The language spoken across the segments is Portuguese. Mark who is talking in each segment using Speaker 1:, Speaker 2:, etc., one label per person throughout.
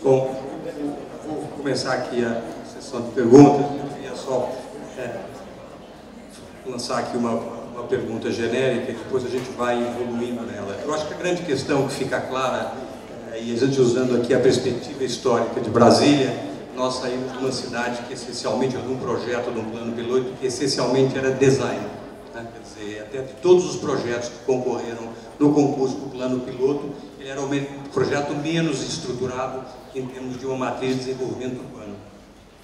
Speaker 1: Bom, vou começar aqui a sessão de perguntas. Eu queria só lançar aqui uma pergunta genérica e depois a gente vai evoluindo nela. Eu acho que a grande questão que fica clara, e a gente usando aqui a perspectiva histórica de Brasília, nós saímos de uma cidade que essencialmente, de um projeto, de um plano piloto, que essencialmente era design. Né? Quer dizer, até de todos os projetos que concorreram no concurso do plano piloto, ele era o projeto menos estruturado em termos de uma matriz de desenvolvimento urbano,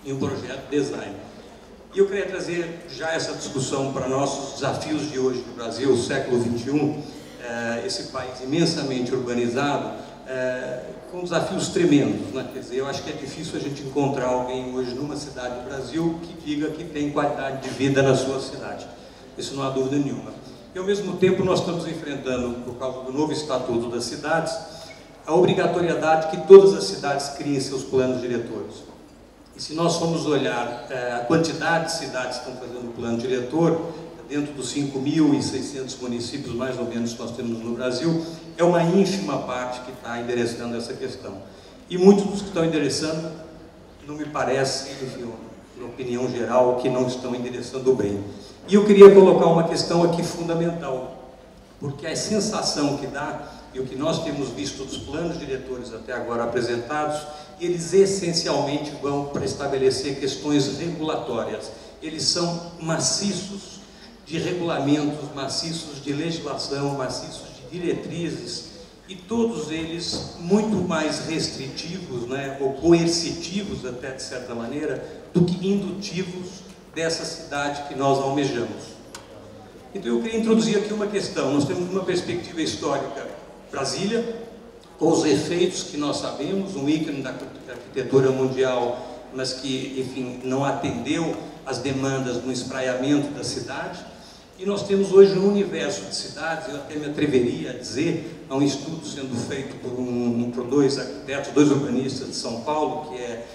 Speaker 1: e um projeto design. E eu queria trazer já essa discussão para nossos desafios de hoje no Brasil, século XXI, esse país imensamente urbanizado, com desafios tremendos, né? Quer dizer, eu acho que é difícil a gente encontrar alguém hoje numa cidade do Brasil que diga que tem qualidade de vida na sua cidade. Isso não há dúvida nenhuma. E ao mesmo tempo nós estamos enfrentando, por causa do novo Estatuto das Cidades, a obrigatoriedade que todas as cidades criem seus planos diretores. E se nós formos olhar a quantidade de cidades que estão fazendo o plano diretor, dentro dos 5.600 municípios, mais ou menos, que nós temos no Brasil, é uma ínfima parte que está endereçando essa questão. E muitos dos que estão endereçando, não me parece, enfim, na opinião geral, que não estão endereçando bem. E eu queria colocar uma questão aqui fundamental, porque a sensação que dá, e o que nós temos visto dos planos diretores até agora apresentados, eles essencialmente vão para estabelecer questões regulatórias. Eles são maciços de regulamentos, maciços de legislação, maciços de diretrizes, e todos eles muito mais restritivos, né, ou coercitivos até de certa maneira, do que indutivos dessa cidade que nós almejamos. Então eu queria introduzir aqui uma questão. Nós temos uma perspectiva histórica, Brasília, com os efeitos que nós sabemos, um ícone da arquitetura mundial, mas que, enfim, não atendeu às demandas no espraiamento da cidade. E nós temos hoje um universo de cidades, eu até me atreveria a dizer, há um estudo sendo feito por dois arquitetos, dois urbanistas de São Paulo, que é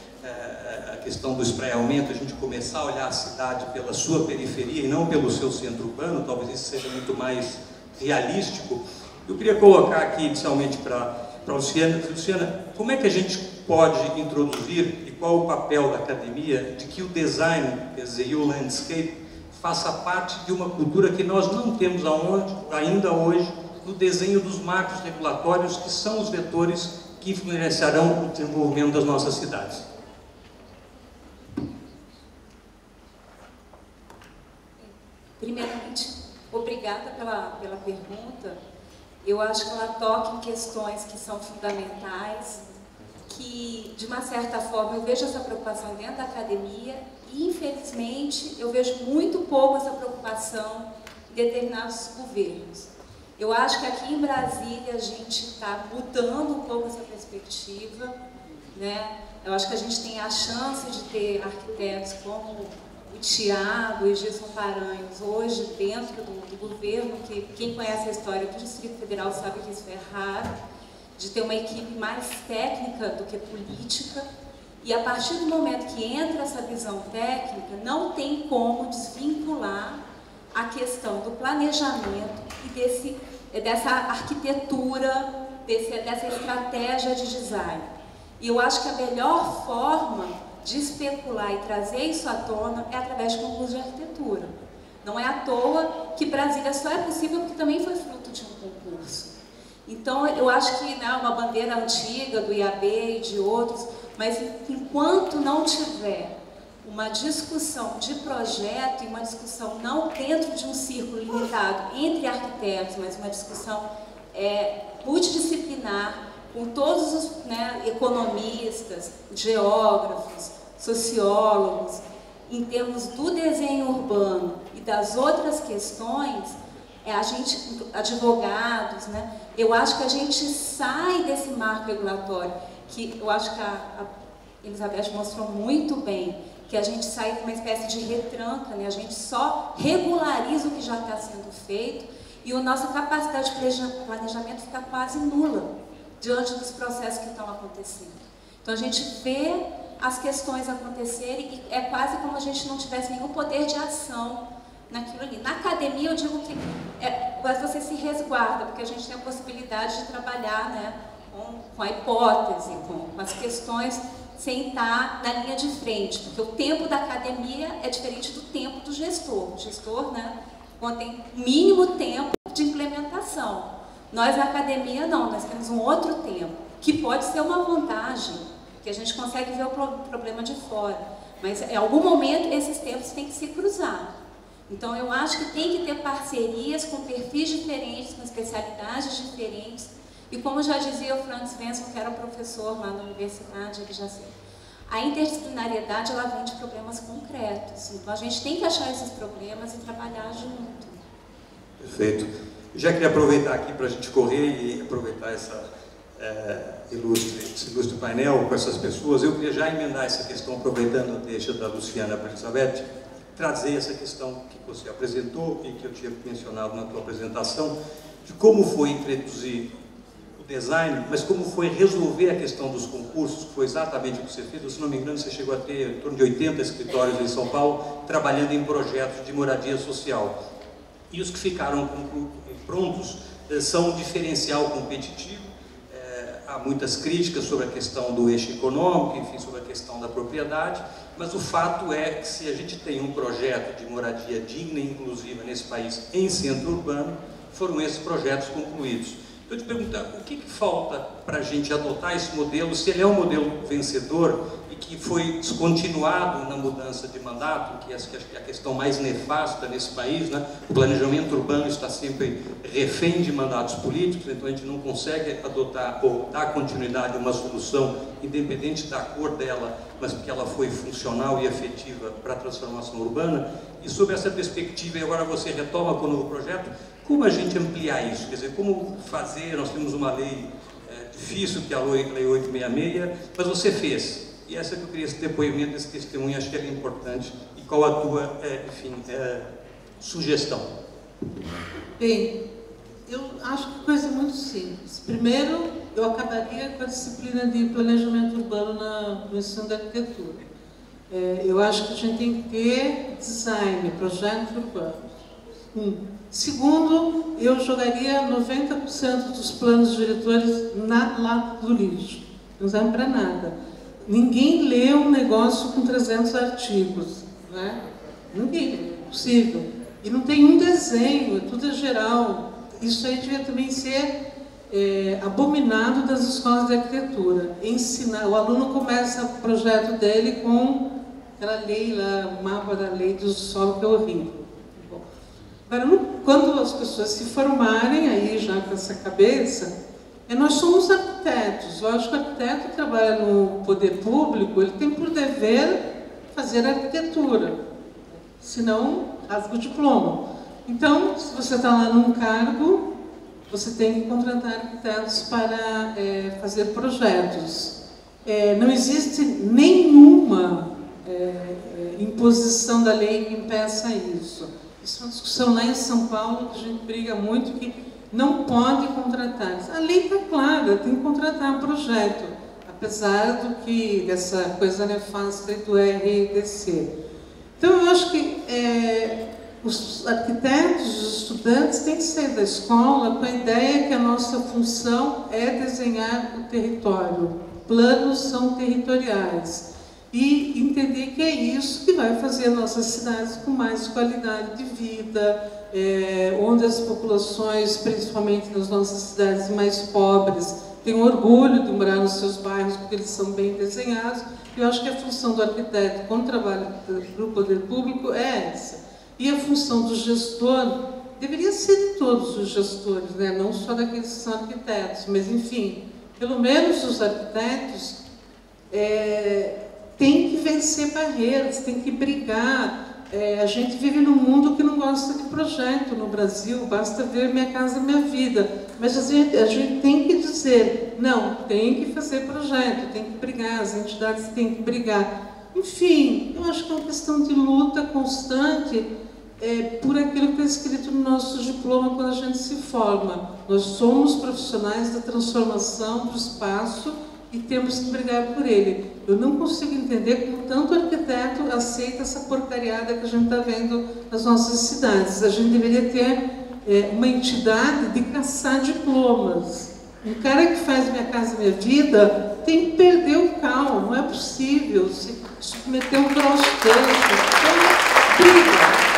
Speaker 1: a questão do espraiamento, a gente começar a olhar a cidade pela sua periferia e não pelo seu centro urbano, talvez isso seja muito mais realístico. Eu queria colocar aqui, inicialmente, para a Luciana. Luciana, como é que a gente pode introduzir, e qual o papel da academia, de que o design, quer dizer, e o landscape, faça parte de uma cultura que nós não temos ainda hoje no desenho dos marcos regulatórios, que são os vetores que influenciarão o desenvolvimento das nossas cidades?
Speaker 2: Primeiramente, obrigada pela pergunta. Eu acho que ela toca em questões que são fundamentais, que, de uma certa forma, eu vejo essa preocupação dentro da academia e, infelizmente, eu vejo muito pouco essa preocupação em determinados governos. Eu acho que aqui em Brasília a gente está mudando um pouco essa perspectiva, né? Eu acho que a gente tem a chance de ter arquitetos como o Tiago e Gilson Paranhos hoje dentro do governo, que quem conhece a história do Distrito Federal sabe que isso é raro, de ter uma equipe mais técnica do que política, e a partir do momento que entra essa visão técnica, não tem como desvincular a questão do planejamento e dessa arquitetura, dessa estratégia de design. E eu acho que a melhor forma de especular e trazer isso à tona é através de concurso de arquitetura. Não é à toa que Brasília só é possível porque também foi fruto de um concurso. Então, eu acho que uma bandeira antiga do IAB e de outros, mas enquanto não tiver uma discussão de projeto e uma discussão não dentro de um círculo limitado entre arquitetos, mas uma discussão multidisciplinar, com todos os economistas, geógrafos, sociólogos, em termos do desenho urbano e das outras questões, advogados, né? Eu acho que a gente sai desse marco regulatório, que eu acho que a Elizabeth mostrou muito bem, que a gente sai de uma espécie de retranca, né? A gente só regulariza o que já está sendo feito e a nossa capacidade de planejamento fica quase nula diante dos processos que estão acontecendo. Então a gente vê as questões acontecerem e é quase como a gente não tivesse nenhum poder de ação naquilo ali. Na academia eu digo que você se resguarda, porque a gente tem a possibilidade de trabalhar, né, com a hipótese, com as questões, sem estar na linha de frente, porque o tempo da academia é diferente do tempo do gestor. O gestor, né, tem mínimo tempo de implementação. Nós na academia não, nós temos um outro tempo, que pode ser uma vantagem, que a gente consegue ver o problema de fora, mas em algum momento esses tempos têm que se cruzar. Então eu acho que tem que ter parcerias com perfis diferentes, com especialidades diferentes, e como já dizia o Franz Svensson, que era professor lá na universidade, ele já sei, a interdisciplinariedade ela vem de problemas concretos, então a gente tem que achar esses problemas e trabalhar junto.
Speaker 1: Perfeito. Eu já queria aproveitar aqui para a gente correr e aproveitar esse ilustre painel com essas pessoas. Eu queria já emendar essa questão, aproveitando a deixa da Luciana para a Elizabeth, trazer essa questão que você apresentou e que eu tinha mencionado na tua apresentação, de como foi introduzir design, mas como foi resolver a questão dos concursos, que foi exatamente o que você fez. Se não me engano, você chegou a ter em torno de 80 escritórios em São Paulo, trabalhando em projetos de moradia social. E os que ficaram prontos são um diferencial competitivo. Há muitas críticas sobre a questão do eixo econômico, enfim, sobre a questão da propriedade, mas o fato é que se a gente tem um projeto de moradia digna e inclusiva nesse país em centro urbano, foram esses projetos concluídos. Eu te perguntar, o que falta para a gente adotar esse modelo, se ele é um modelo vencedor e que foi descontinuado na mudança de mandato, que acho que é a questão mais nefasta nesse país, né? O planejamento urbano está sempre refém de mandatos políticos, então a gente não consegue adotar ou dar continuidade a uma solução, independente da cor dela, mas porque ela foi funcional e efetiva para a transformação urbana. E sobre essa perspectiva, e agora você retoma com o novo projeto, como a gente ampliar isso? Quer dizer, como fazer? Nós temos uma lei difícil, que é a Lei 866, mas você fez. E essa que eu queria, esse depoimento, esse testemunho, acho que era importante. E qual a tua, sugestão?
Speaker 3: Bem, eu acho que coisa muito simples. Primeiro, eu acabaria com a disciplina de planejamento urbano no ensino da arquitetura. Eu acho que a gente tem que ter design, projeto urbano. Segundo, eu jogaria 90% dos planos diretores na lata do lixo. Não serve para nada. Ninguém lê um negócio com 300 artigos, né? Ninguém, é possível. E não tem um desenho, tudo é geral. Isso aí devia também ser abominado das escolas de arquitetura. Ensinar, o aluno começa o projeto dele com aquela lei lá, o mapa da lei do solo, que é horrível. Agora, quando as pessoas se formarem, aí já com essa cabeça, nós somos arquitetos. Eu acho que o arquiteto trabalha no poder público, ele tem por dever fazer arquitetura, senão rasga o diploma. Então, se você está lá num cargo, você tem que contratar arquitetos para fazer projetos. Não existe nenhuma imposição da lei que impeça isso. Isso é uma discussão lá em São Paulo, que a gente briga muito, que não pode contratar. A lei está clara, tem que contratar um projeto, apesar dessa coisa nefasta do RDC. Então, eu acho que os arquitetos, os estudantes, têm que sair da escola com a ideia que a nossa função é desenhar o território. Planos são territoriais. E entender que é isso que vai fazer nossas cidades com mais qualidade de vida, onde as populações, principalmente nas nossas cidades mais pobres, têm orgulho de morar nos seus bairros, porque eles são bem desenhados. E eu acho que a função do arquiteto, quando trabalha no poder público, é essa. E a função do gestor deveria ser de todos os gestores, né? Não só daqueles que são arquitetos, mas, enfim, pelo menos os arquitetos têm que vencer barreiras, têm que brigar. A gente vive num mundo que não gosta de projeto no Brasil, basta ver Minha Casa Minha Vida. Mas a gente tem que dizer, não, tem que fazer projeto, tem que brigar, as entidades têm que brigar. Enfim, eu acho que é uma questão de luta constante por aquilo que está escrito no nosso diploma quando a gente se forma. Nós somos profissionais da transformação do espaço e temos que brigar por ele. Eu não consigo entender como tanto arquiteto aceita essa porcariada que a gente está vendo nas nossas cidades. A gente deveria ter uma entidade de caçar diplomas. Um cara que faz Minha Casa Minha Vida tem que perder o cal, não é possível se submeter um troço tanto. Então,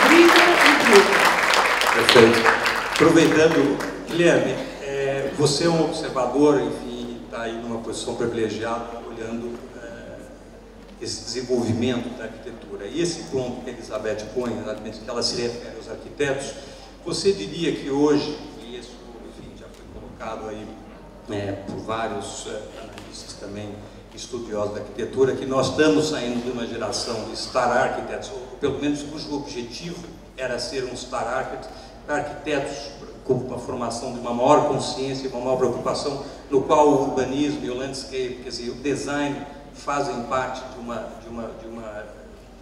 Speaker 3: briga e briga.
Speaker 1: Perfeito. Aproveitando, Guilherme, você é um observador, enfim, está aí numa posição privilegiada, olhando esse desenvolvimento da arquitetura. E esse ponto que a Elizabeth põe, exatamente, que ela se refere aos arquitetos, você diria que hoje, e isso, enfim, já foi colocado aí por vários analistas também, estudiosos da arquitetura, que nós estamos saindo de uma geração de star architects, ou pelo menos cujo objetivo era ser um star architect, arquitetos com uma formação de uma maior consciência, uma maior preocupação, no qual o urbanismo e o landscape, quer dizer, o design, fazem parte de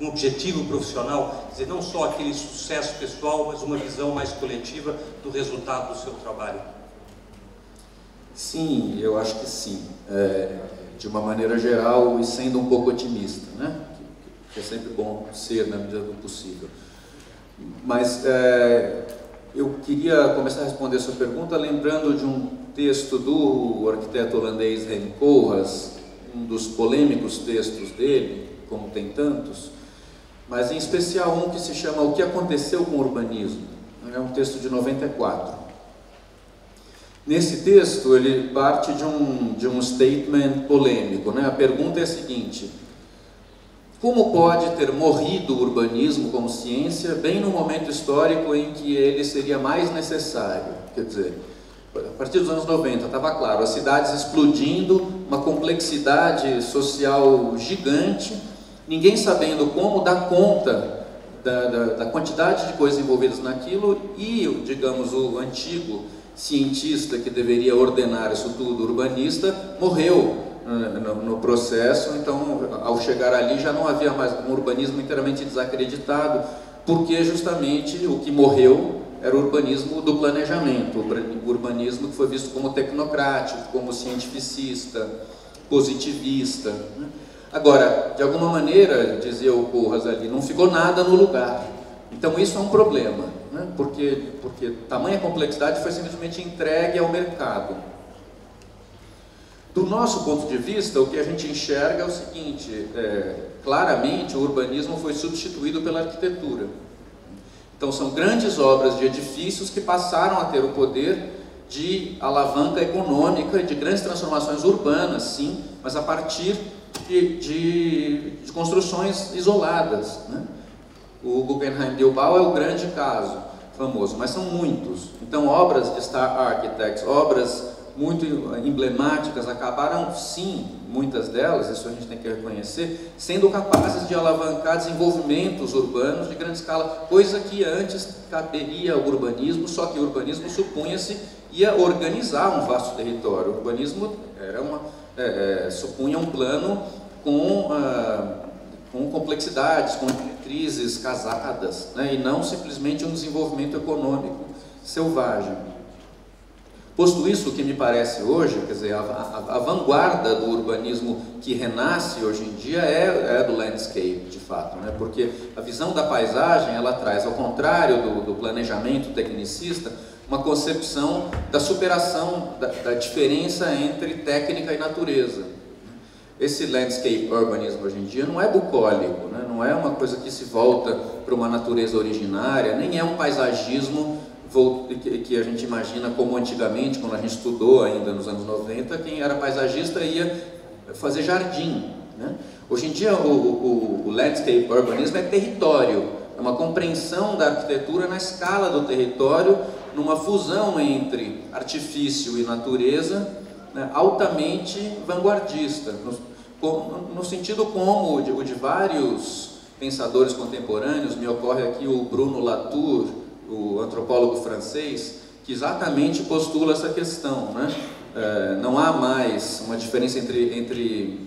Speaker 1: um objetivo profissional, quer dizer, não só aquele sucesso pessoal, mas uma visão mais coletiva do resultado do seu trabalho.
Speaker 4: Sim, eu acho que sim. De uma maneira geral e sendo um pouco otimista, né? Que é sempre bom ser na medida do possível. Mas eu queria começar a responder a sua pergunta lembrando de um texto do arquiteto holandês Rem Koolhaas, um dos polêmicos textos dele, como tem tantos, mas em especial um que se chama O que aconteceu com o urbanismo. É um texto de 94. Nesse texto ele parte de um statement polêmico, né? A pergunta é a seguinte: como pode ter morrido o urbanismo como ciência bem no momento histórico em que ele seria mais necessário? Quer dizer, a partir dos anos 90 estava claro, as cidades explodindo, uma complexidade social gigante, ninguém sabendo como dar conta da quantidade de coisas envolvidas naquilo, e, digamos, o antigo cientista que deveria ordenar isso tudo, urbanista, morreu no processo. Então, ao chegar ali, já não havia mais um urbanismo inteiramente desacreditado, porque justamente o que morreu era o urbanismo do planejamento, o urbanismo que foi visto como tecnocrático, como cientificista, positivista, né? Agora, de alguma maneira, dizia o Koolhaas ali, não ficou nada no lugar. Então isso é um problema, né? Porque tamanha complexidade foi simplesmente entregue ao mercado. Do nosso ponto de vista, o que a gente enxerga é o seguinte: claramente o urbanismo foi substituído pela arquitetura. Então são grandes obras de edifícios que passaram a ter o poder de alavanca econômica e de grandes transformações urbanas, sim, mas a partir de construções isoladas, né? O Guggenheim Bilbao é o grande caso famoso, mas são muitos. Então obras de Star Architects, obras muito emblemáticas, acabaram sim, muitas delas, isso a gente tem que reconhecer, sendo capazes de alavancar desenvolvimentos urbanos de grande escala, coisa que antes caberia ao urbanismo, só que o urbanismo supunha-se ia organizar um vasto território. O urbanismo era supunha um plano com complexidades, com diretrizes casadas, né, e não simplesmente um desenvolvimento econômico selvagem. Posto isso, o que me parece hoje, quer dizer, a vanguarda do urbanismo que renasce hoje em dia é do landscape, de fato, né? Porque a visão da paisagem, ela traz, ao contrário do planejamento tecnicista, uma concepção da superação da diferença entre técnica e natureza. Esse landscape urbanismo hoje em dia não é bucólico, né? Não é uma coisa que se volta para uma natureza originária, nem é um paisagismo que a gente imagina como antigamente, quando a gente estudou ainda nos anos 90, quem era paisagista ia fazer jardim, né? Hoje em dia o landscape urbanismo é território, é uma compreensão da arquitetura na escala do território, numa fusão entre artifício e natureza, né, altamente vanguardista, no sentido como o de vários pensadores contemporâneos. Me ocorre aqui o Bruno Latour, o antropólogo francês, que exatamente postula essa questão, né? Não há mais uma diferença entre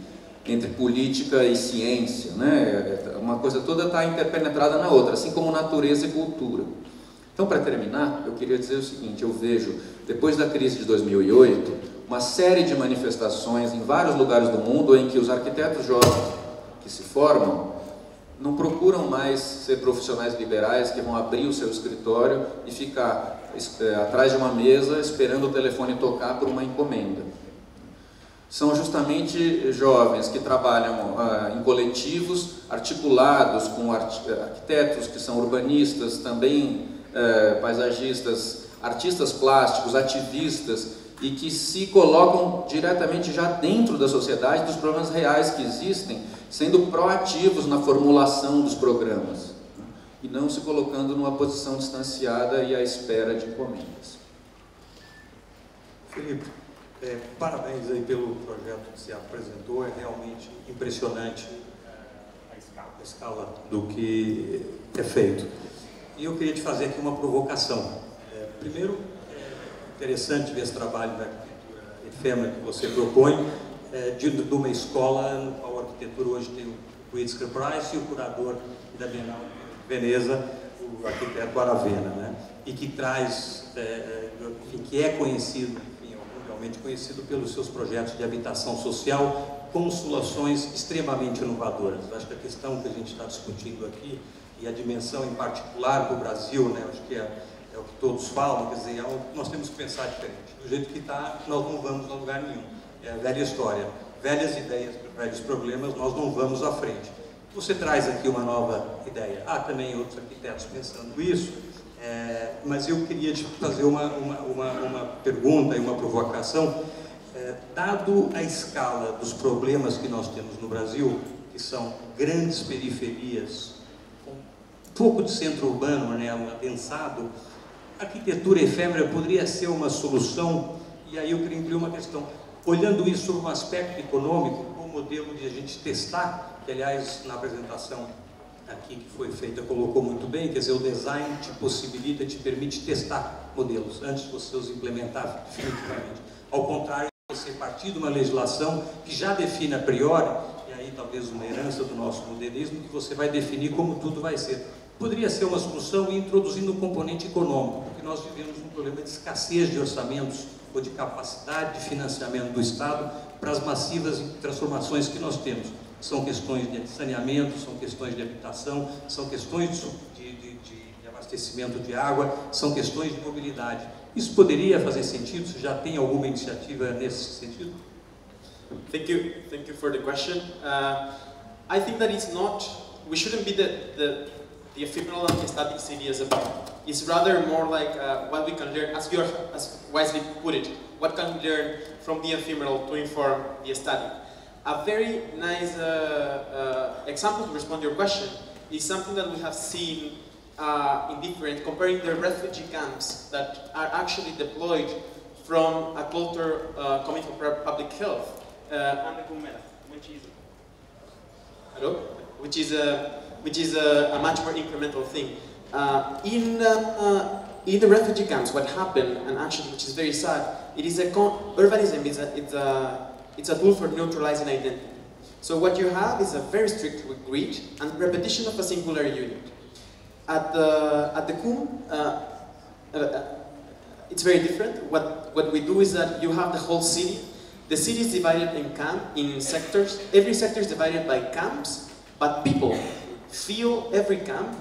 Speaker 4: política e ciência, né? Uma coisa toda está interpenetrada na outra, assim como natureza e cultura. Então, para terminar, eu queria dizer o seguinte: eu vejo, depois da crise de 2008, uma série de manifestações em vários lugares do mundo em que os arquitetos jovens que se formam não procuram mais ser profissionais liberais que vão abrir o seu escritório e ficar atrás de uma mesa esperando o telefone tocar por uma encomenda. São justamente jovens que trabalham em coletivos articulados com arquitetos que são urbanistas, também paisagistas, artistas plásticos, ativistas, e que se colocam diretamente já dentro da sociedade, dos problemas reais que existem, sendo proativos na formulação dos programas, e não se colocando numa posição distanciada e à espera de encomendas.
Speaker 1: Felipe, parabéns aí pelo projeto que você apresentou, é realmente impressionante a escala do que é feito. E eu queria te fazer aqui uma provocação. Primeiro, é interessante ver esse trabalho da arquitetura efêmera que você propõe, de uma escola no qual a arquitetura hoje tem o Pritzker Prize e o curador da Bienal de Veneza, o arquiteto Aravena, né? E que traz, que é conhecido, mundialmente conhecido pelos seus projetos de habitação social com soluções extremamente inovadoras. Acho que a questão que a gente está discutindo aqui, e a dimensão em particular para o Brasil, né? Acho que é o que todos falam, quer dizer, nós temos que pensar diferente. Do jeito que está, nós não vamos a lugar nenhum. É a velha história. Velhas ideias, velhos problemas, nós não vamos à frente. Você traz aqui uma nova ideia. Há também outros arquitetos pensando isso, mas eu queria te fazer uma pergunta e uma provocação. Dado a escala dos problemas que nós temos no Brasil, que são grandes periferias, com pouco de centro urbano, né, um adensado, a arquitetura efêmera poderia ser uma solução. E aí eu queria incluir uma questão. Olhando isso sob um aspecto econômico, com o modelo de a gente testar, que aliás na apresentação aqui que foi feita colocou muito bem, quer dizer, o design te possibilita, te permite testar modelos antes de você os implementar definitivamente. Ao contrário, você partir de uma legislação que já define a priori, e aí talvez uma herança do nosso modernismo, que você vai definir como tudo vai ser. Poderia ser uma solução introduzindo um componente econômico, porque nós vivemos um problema de escassez de orçamentos ou de capacidade de financiamento do Estado para as massivas transformações que nós temos. São questões de saneamento, são questões de habitação, são questões de abastecimento de água, são questões de mobilidade. Isso poderia fazer sentido? Você já tem alguma iniciativa nesse sentido?
Speaker 5: Thank you for the question. I think that we shouldn't be the ephemeral and static city as a part. It's rather more like what we can learn, as you as wisely put it, what can we learn from the ephemeral to inform the static. A very nice example to respond to your question is something that we have seen comparing the refugee camps that are actually deployed from a culture coming from public health, which is a much more incremental thing. In the refugee camps, what happened, and actually which is very sad, urbanism it's a tool for neutralizing identity. So what you have is a very strict grid and repetition of a singular unit. At the CUM, it's very different. What we do is that you have the whole city. The city is divided in sectors. Every sector is divided by camps, but people feel every camp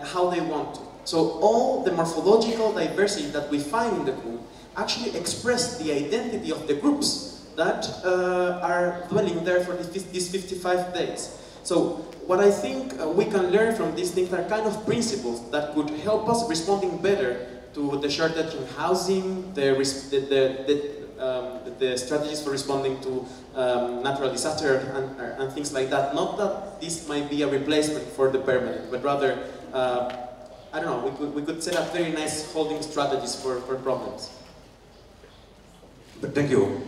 Speaker 5: how they want to. So all the morphological diversity that we find in the CUM actually express the identity of the groups that are dwelling there for these 55 days. So what I think we can learn from these things are kind of principles that could help us responding better to the shortage in housing, the strategies for responding to natural disaster and things like that. Not that this might be a replacement for the permanent, but rather, I don't know, we could set up very nice holding strategies for problems.
Speaker 1: Thank you.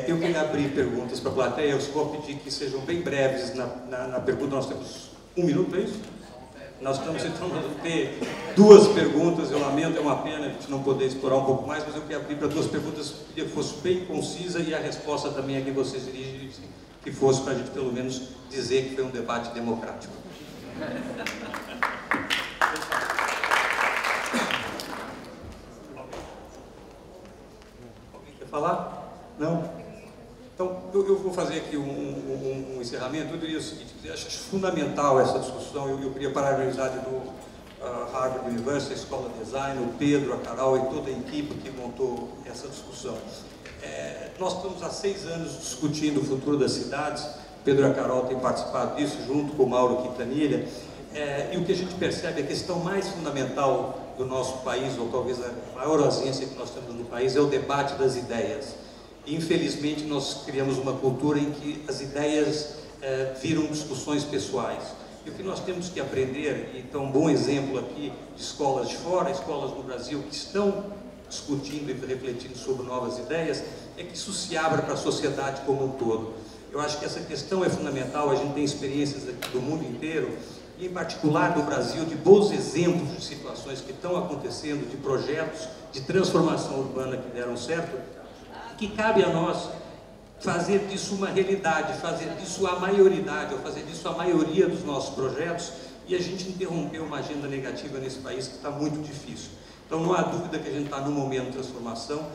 Speaker 1: Eu queria abrir perguntas para a plateia. Eu só vou pedir que sejam bem breves na pergunta. Nós temos 1 minuto, é isso? Nós estamos então a ter 2 perguntas. Eu lamento, é uma pena a gente não poder explorar um pouco mais, mas eu queria abrir para 2 perguntas. Eu queria que fosse bem concisa e a resposta também a quem vocês dirigem, que fosse para a gente pelo menos dizer que foi um debate democrático. Alguém quer falar? Não? Então, eu vou fazer aqui um encerramento. Eu diria o seguinte: eu acho fundamental essa discussão. Eu queria parabenizar de novo a Harvard University, a Escola de Design, o Pedro, a Carol e toda a equipe que montou essa discussão. Nós estamos há 6 anos discutindo o futuro das cidades. Pedro e a Carol têm participado disso, junto com o Mauro Quintanilha. E o que a gente percebe, a questão mais fundamental do nosso país, ou talvez a maior ausência que nós temos no país, é o debate das ideias. E, infelizmente, nós criamos uma cultura em que as ideias viram discussões pessoais. E o que nós temos que aprender, e então um bom exemplo aqui de escolas de fora, escolas no Brasil que estão discutindo e refletindo sobre novas ideias, é que isso se abra para a sociedade como um todo. Eu acho que essa questão é fundamental, a gente tem experiências aqui do mundo inteiro, e em particular no Brasil, de bons exemplos de situações que estão acontecendo, de projetos de transformação urbana que deram certo, que cabe a nós fazer disso uma realidade, fazer disso a maioridade, ou fazer disso a maioria dos nossos projetos, e a gente interromper uma agenda negativa nesse país que está muito difícil. Então não há dúvida que a gente está num momento de transformação.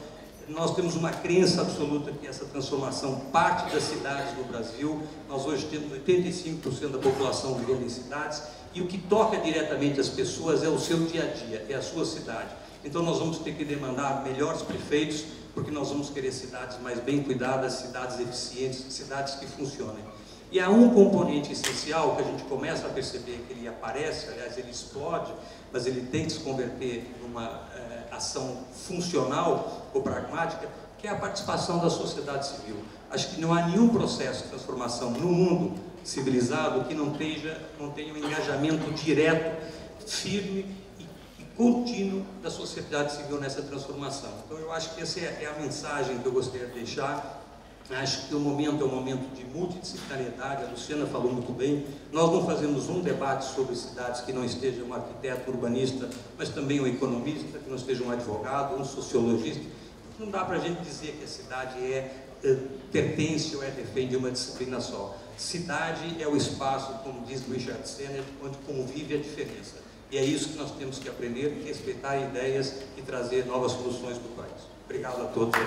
Speaker 1: Nós temos uma crença absoluta que essa transformação parte das cidades do Brasil. Nós hoje temos 85% da população vivendo em cidades, e o que toca diretamente as pessoas é o seu dia a dia, é a sua cidade. Então nós vamos ter que demandar melhores prefeitos, porque nós vamos querer cidades mais bem cuidadas, cidades eficientes, cidades que funcionem. E há um componente essencial que a gente começa a perceber que ele aparece, aliás, ele explode, mas ele tem que se converter numa ação funcional ou pragmática, que é a participação da sociedade civil. Acho que não há nenhum processo de transformação no mundo civilizado que não tenha um engajamento direto, firme e contínuo da sociedade civil nessa transformação. Então eu acho que essa é a mensagem que eu gostaria de deixar. Acho que o momento é um momento de multidisciplinariedade, a Luciana falou muito bem. Nós não fazemos um debate sobre cidades que não esteja um arquiteto urbanista, mas também um economista, que não esteja um advogado, um sociologista. Não dá para a gente dizer que a cidade pertence ou é refém de uma disciplina só. Cidade é o espaço, como diz Richard Sennett, onde convive a diferença. E é isso que nós temos que aprender, respeitar ideias e trazer novas soluções para o país. Obrigado a todos.